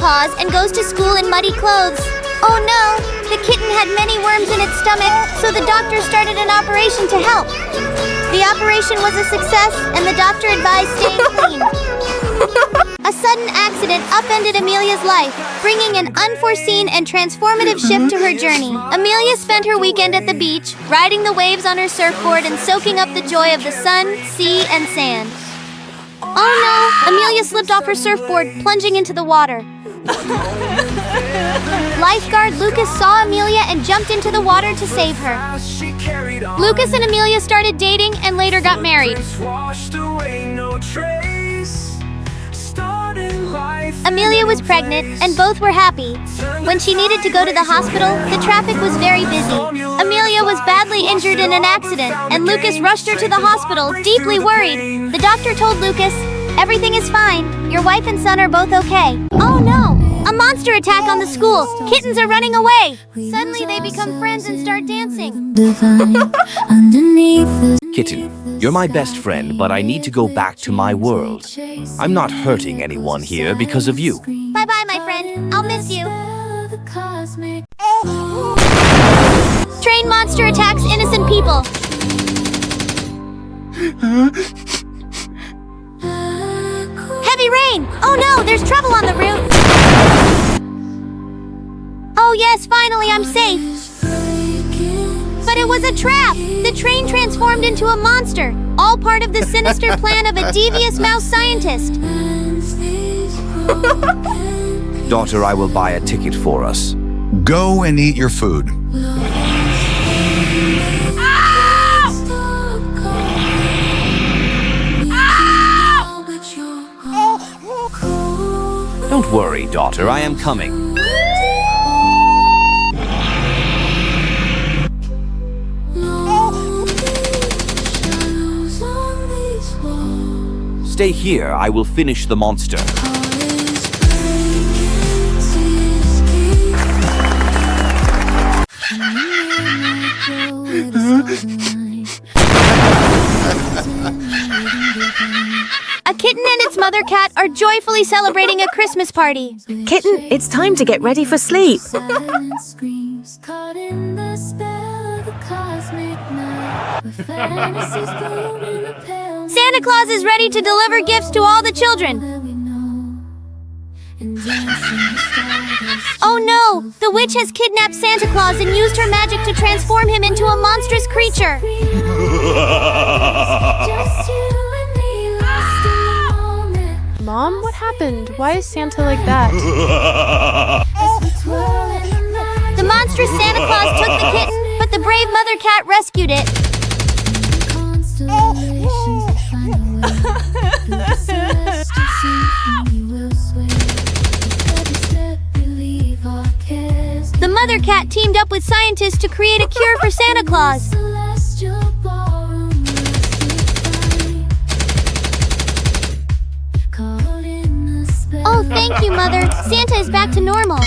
paws and goes to school in muddy clothes. Oh no! The kitten had many worms in its stomach, so the doctor started an operation to help. The operation was a success, and the doctor advised staying clean. A sudden accident upended Amelia's life, bringing an unforeseen and transformative shift to her journey. Amelia spent her weekend at the beach, riding the waves on her surfboard and soaking up the joy of the sun, sea, and sand. Oh no! Amelia slipped off her surfboard, plunging into the water. Lifeguard Lucas saw Amelia and jumped into the water to save her. Lucas and Amelia started dating and later got married. Amelia was pregnant and both were happy. When she needed to go to the hospital, the traffic was very busy. Amelia was badly injured in an accident, and Lucas rushed her to the hospital, deeply worried. The doctor told Lucas, "Everything is fine. Your wife and son are both okay." Oh no! A monster attack on the school! Kittens are running away! Suddenly they become friends and start dancing. Kitten, you're my best friend, but I need to go back to my world. I'm not hurting anyone here because of you. Bye-bye, my friend. I'll miss you. Train monster attacks innocent people. Heavy rain! Oh no, there's trouble on the route! Oh yes, finally I'm safe! But it was a trap! The train transformed into a monster, all part of the sinister plan of a devious mouse scientist. Daughter, I will buy a ticket for us. Go and eat your food. Don't worry, daughter, I am coming. Stay here, I will finish the monster. A kitten and its mother cat are joyfully celebrating a Christmas party. Kitten, it's time to get ready for sleep. Santa Claus is ready to deliver gifts to all the children. Oh no! The witch has kidnapped Santa Claus and used her magic to transform him into a monstrous creature. Mom, what happened? Why is Santa like that? The monstrous Santa Claus took the kitten, but the brave mother cat rescued it. The mother cat teamed up with scientists to create a cure for Santa Claus. Oh, thank you, Mother. Santa is back to normal.